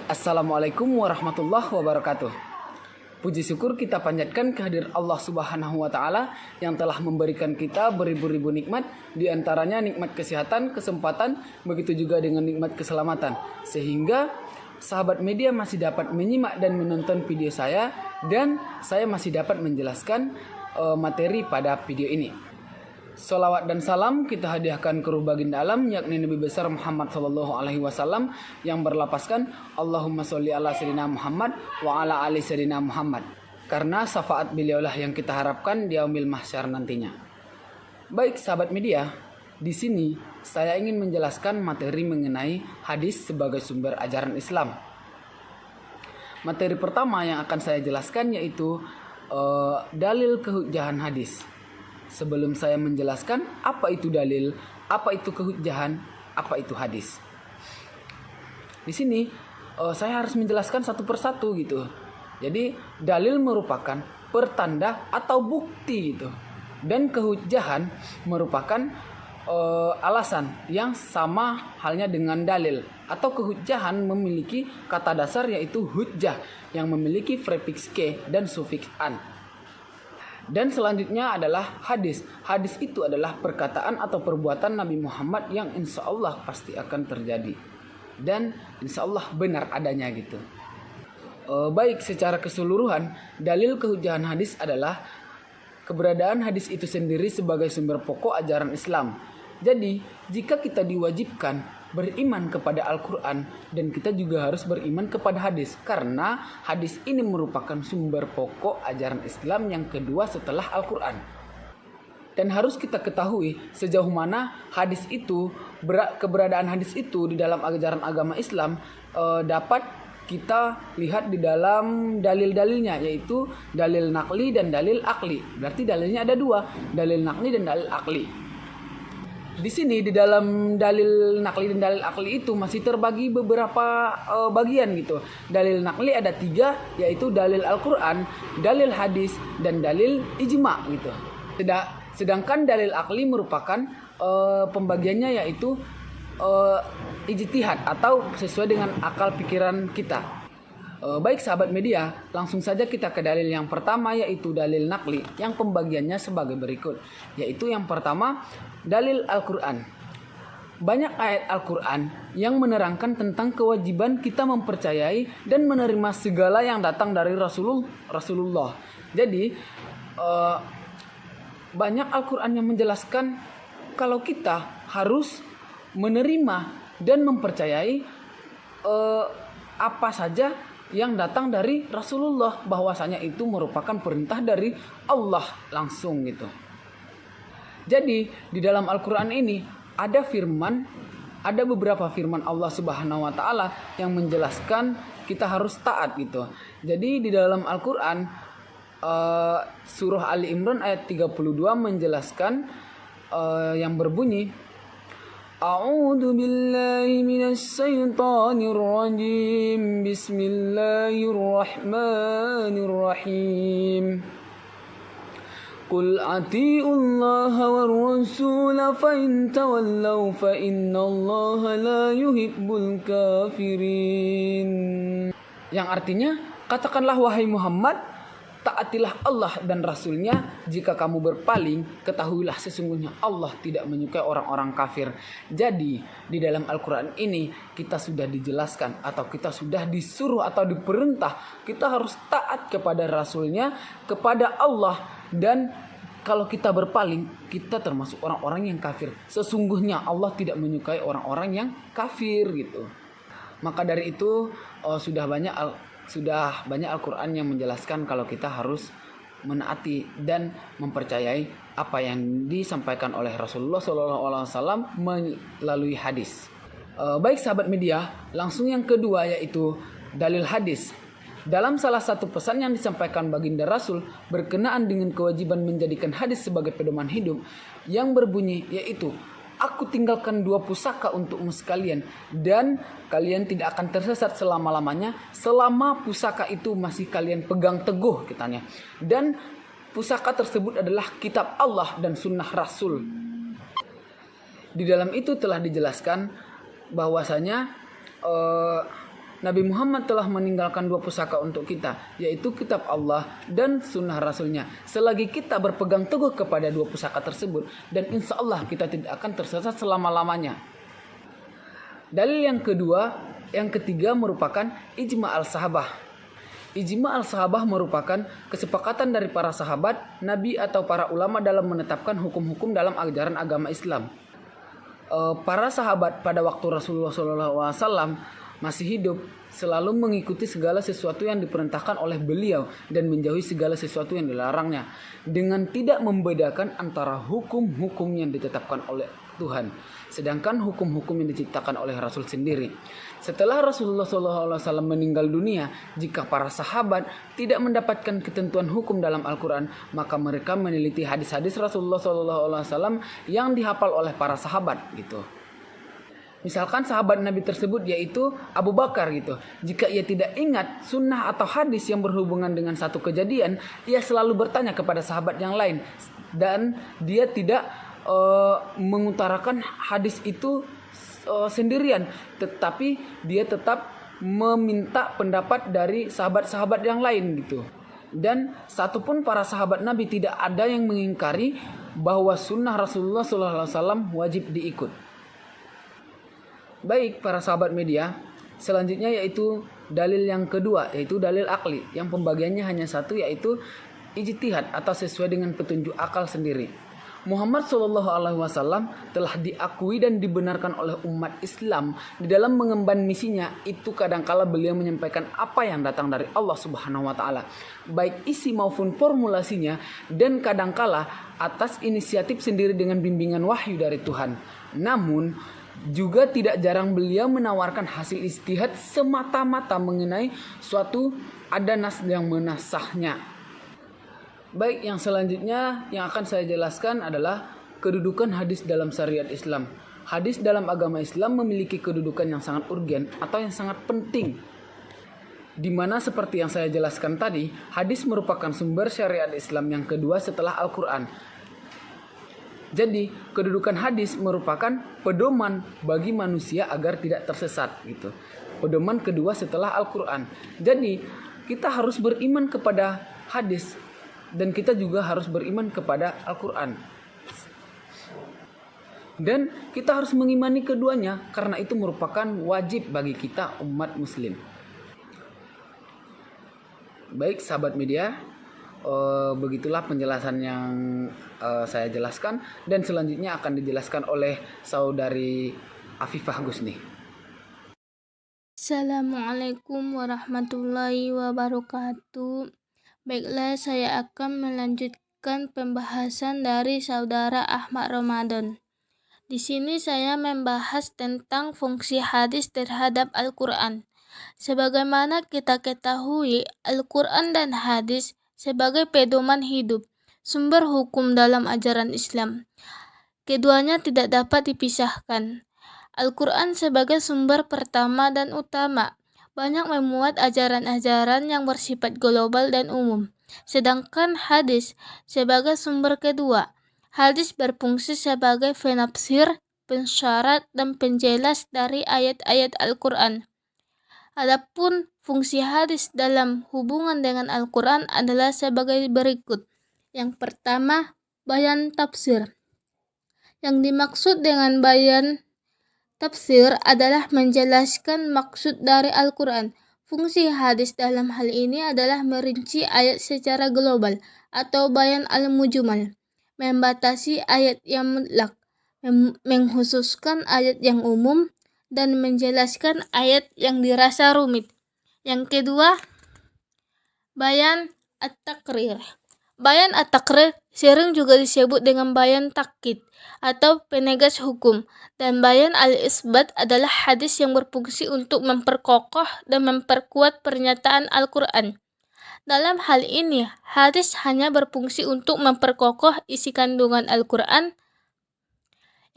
Assalamualaikum warahmatullahi wabarakatuh. Puji syukur kita panjatkan kehadirat Allah Subhanahu wa taala yang telah memberikan kita beribu-ribu nikmat, di antaranya nikmat kesehatan, kesempatan, begitu juga dengan nikmat keselamatan. Sehingga sahabat media masih dapat menyimak dan menonton video saya, dan saya masih dapat menjelaskan materi pada video ini. Salawat dan salam kita hadiahkan ke ruh baginda alam, yakni Nabi besar Muhammad sallallahu alaihi wasallam, yang berlapaskan Allahumma sholli ala sayyidina Muhammad wa ala ali sayyidina Muhammad. Karena syafaat beliaulah yang kita harapkan di yaumil mahsyar nantinya. Baik sahabat media, di sini saya ingin menjelaskan materi mengenai hadis sebagai sumber ajaran Islam. Materi pertama yang akan saya jelaskan yaitu dalil kehujjahan hadis. Sebelum saya menjelaskan apa itu dalil, apa itu kehujjahan, apa itu hadis. Di sini saya harus menjelaskan satu persatu gitu. Jadi dalil merupakan pertanda atau bukti gitu. Dan kehujjahan merupakan alasan yang sama halnya dengan dalil. Atau kehujjahan memiliki kata dasar yaitu hujjah yang memiliki prefiks ke dan sufiks an. Dan selanjutnya adalah hadis. Hadis itu adalah perkataan atau perbuatan Nabi Muhammad yang insya Allah pasti akan terjadi. Dan insya Allah benar adanya gitu. Baik, secara keseluruhan, dalil kehujjahan hadis adalah keberadaan hadis itu sendiri sebagai sumber pokok ajaran Islam. Jadi, jika kita diwajibkan beriman kepada Al-Quran, dan kita juga harus beriman kepada hadis, karena hadis ini merupakan sumber pokok ajaran Islam yang kedua setelah Al-Quran. Dan harus kita ketahui sejauh mana hadis itu, keberadaan hadis itu di dalam ajaran agama Islam dapat kita lihat di dalam dalil-dalilnya, yaitu dalil naqli dan dalil akli. Berarti dalilnya ada dua, dalil naqli dan dalil akli. Di sini di dalam dalil nakli dan dalil akli itu masih terbagi beberapa bagian gitu. Dalil nakli ada 3, yaitu dalil Al-Quran, dalil hadis, dan dalil ijma gitu. Sedangkan dalil akli merupakan pembagiannya yaitu ijtihad atau sesuai dengan akal pikiran kita. Baik sahabat media, langsung saja kita ke dalil yang pertama yaitu dalil nakli, yang pembagiannya sebagai berikut. Yaitu yang pertama, dalil Al-Quran. Banyak ayat Al-Quran yang menerangkan tentang kewajiban kita mempercayai dan menerima segala yang datang dari Rasulullah. Jadi banyak Al-Quran yang menjelaskan kalau kita harus menerima dan mempercayai apa saja yang datang dari Rasulullah, bahwasanya itu merupakan perintah dari Allah langsung gitu. Jadi di dalam Al-Quran ini ada beberapa firman Allah Subhanahu wa taala yang menjelaskan kita harus taat gitu. Jadi di dalam Al-Quran surah Ali Imran ayat 32 menjelaskan yang berbunyi, A'udzu billahi minasy syaithanir rajim. Bismillahirrahmanirrahim. Qul atii'ullaha war rasul fa in tawallaw fa innallaha la yuhibbul kafirin. Yang artinya, katakanlah wahai Muhammad, taatilah Allah dan Rasulnya. Jika kamu berpaling, ketahuilah sesungguhnya Allah tidak menyukai orang-orang kafir. Jadi di dalam Al-Quran ini kita sudah dijelaskan atau kita sudah disuruh atau diperintah kita harus taat kepada Rasulnya, kepada Allah. Dan kalau kita berpaling, kita termasuk orang-orang yang kafir. Sesungguhnya Allah tidak menyukai orang-orang yang kafir gitu. Maka dari itu sudah banyak Al-Quran yang menjelaskan kalau kita harus menaati dan mempercayai apa yang disampaikan oleh Rasulullah SAW melalui hadis. Baik sahabat media, langsung yang kedua yaitu dalil hadis. Dalam salah satu pesan yang disampaikan baginda Rasul berkenaan dengan kewajiban menjadikan hadis sebagai pedoman hidup yang berbunyi yaitu, Aku tinggalkan 2 pusaka untukmu sekalian, dan kalian tidak akan tersesat selama-lamanya selama pusaka itu masih kalian pegang teguh katanya. Dan pusaka tersebut adalah kitab Allah dan sunnah Rasul. Di dalam itu telah dijelaskan bahwasanya Nabi Muhammad telah meninggalkan 2 pusaka untuk kita, yaitu kitab Allah dan sunnah Rasulnya. Selagi kita berpegang teguh kepada 2 pusaka tersebut, dan insya Allah kita tidak akan tersesat selama-lamanya. Dalil yang ketiga merupakan ijma al-sahabah. Ijma al-sahabah merupakan kesepakatan dari para sahabat, nabi atau para ulama dalam menetapkan hukum-hukum dalam ajaran agama Islam. Para sahabat pada waktu Rasulullah SAW masih hidup selalu mengikuti segala sesuatu yang diperintahkan oleh beliau dan menjauhi segala sesuatu yang dilarangnya, dengan tidak membedakan antara hukum-hukum yang ditetapkan oleh Tuhan sedangkan hukum-hukum yang diciptakan oleh Rasul sendiri. Setelah Rasulullah SAW meninggal dunia, jika para sahabat tidak mendapatkan ketentuan hukum dalam Al-Quran, maka mereka meneliti hadis-hadis Rasulullah SAW yang dihafal oleh para sahabat gitu. Misalkan sahabat Nabi tersebut yaitu Abu Bakar gitu. Jika ia tidak ingat sunnah atau hadis yang berhubungan dengan satu kejadian, ia selalu bertanya kepada sahabat yang lain dan dia tidak mengutarakan hadis itu sendirian, tetapi dia tetap meminta pendapat dari sahabat-sahabat yang lain gitu. Dan satupun para sahabat Nabi tidak ada yang mengingkari bahwa sunnah Rasulullah SAW wajib diikut. Baik para sahabat media, selanjutnya yaitu dalil yang kedua, yaitu dalil akli, yang pembagiannya hanya satu, yaitu ijtihad atau sesuai dengan petunjuk akal sendiri. Muhammad SAW telah diakui dan dibenarkan oleh umat Islam di dalam mengemban misinya. Itu kadangkala beliau menyampaikan apa yang datang dari Allah Subhanahu wa taala, baik isi maupun formulasinya, dan kadangkala atas inisiatif sendiri dengan bimbingan wahyu dari Tuhan. Namun juga tidak jarang beliau menawarkan hasil ijtihad semata-mata mengenai suatu ada nas yang menasahnya. Baik, yang selanjutnya yang akan saya jelaskan adalah kedudukan hadis dalam syariat Islam. Hadis dalam agama Islam memiliki kedudukan yang sangat urgen atau yang sangat penting, di mana seperti yang saya jelaskan tadi, hadis merupakan sumber syariat Islam yang kedua setelah Al-Quran. Jadi kedudukan hadis merupakan pedoman bagi manusia agar tidak tersesat gitu. Pedoman kedua setelah Al-Quran. Jadi kita harus beriman kepada hadis dan kita juga harus beriman kepada Al-Quran. Dan kita harus mengimani keduanya karena itu merupakan wajib bagi kita umat muslim. Baik sahabat media, begitulah penjelasan yang saya jelaskan, dan selanjutnya akan dijelaskan oleh saudari Afifah Gusni. Assalamualaikum warahmatullahi wabarakatuh. Baiklah, saya akan melanjutkan pembahasan dari saudara Ahmad Ramadan. Di sini saya membahas tentang fungsi hadis terhadap Al-Quran. Sebagaimana kita ketahui, Al-Quran dan hadis sebagai pedoman hidup, sumber hukum dalam ajaran Islam. Keduanya tidak dapat dipisahkan. Al-Quran sebagai sumber pertama dan utama, banyak memuat ajaran-ajaran yang bersifat global dan umum. Sedangkan hadis sebagai sumber kedua. Hadis berfungsi sebagai penafsir, pensyarat, dan penjelas dari ayat-ayat Al-Quran. Adapun fungsi hadis dalam hubungan dengan Al-Quran adalah sebagai berikut. Yang pertama, bayan tafsir. Yang dimaksud dengan bayan tafsir adalah menjelaskan maksud dari Al-Quran. Fungsi hadis dalam hal ini adalah merinci ayat secara global atau bayan al-mujmal, membatasi ayat yang mutlak, mengkhususkan ayat yang umum, dan menjelaskan ayat yang dirasa rumit. Yang kedua, bayan at-taqrir. Bayan at-taqrir sering juga disebut dengan bayan takkid atau penegas hukum, dan bayan al-isbat adalah hadis yang berfungsi untuk memperkokoh dan memperkuat pernyataan Al-Quran. Dalam hal ini, hadis hanya berfungsi untuk memperkokoh isi kandungan Al-Quran.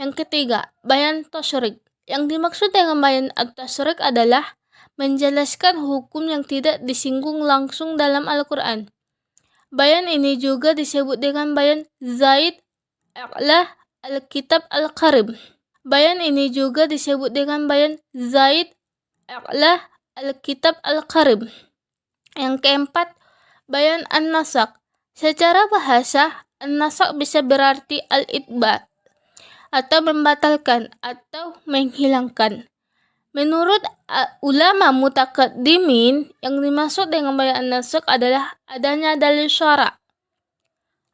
Yang ketiga, bayan tasyrik. Yang dimaksud dengan bayan at-tasyrik adalah menjelaskan hukum yang tidak disinggung langsung dalam Al-Quran. Bayan ini juga disebut dengan bayan zaid a'la al-kitab al-qarib. Bayan ini juga disebut dengan bayan zaid a'la Alkitab Al-Karim. Yang keempat, bayan an-nasakh. Secara bahasa, an-nasakh bisa berarti al-itba atau membatalkan atau menghilangkan. Menurut ulama mutakaddimin, yang dimaksud dengan bayan an-nasakh adalah adanya dalil syara.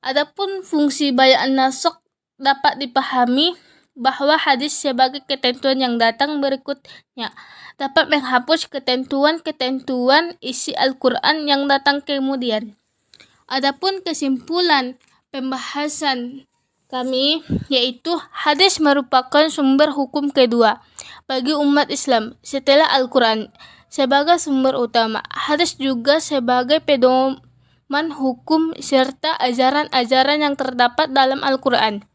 Adapun fungsi bayan an-nasakh dapat dipahami bahwa hadis sebagai ketentuan yang datang berikutnya dapat menghapus ketentuan-ketentuan isi Al-Quran yang datang kemudian. Adapun kesimpulan pembahasan kami yaitu hadis merupakan sumber hukum kedua bagi umat Islam setelah Al-Quran sebagai sumber utama. Hadis juga sebagai pedoman hukum serta ajaran-ajaran yang terdapat dalam Al-Quran.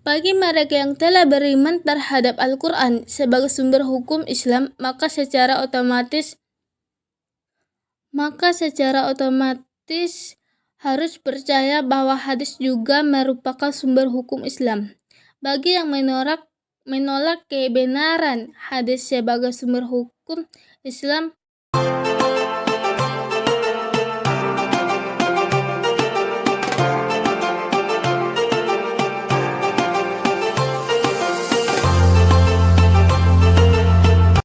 Bagi mereka yang telah beriman terhadap Al-Quran sebagai sumber hukum Islam, maka secara otomatis harus percaya bahwa hadis juga merupakan sumber hukum Islam. Bagi yang menolak kebenaran hadis sebagai sumber hukum Islam,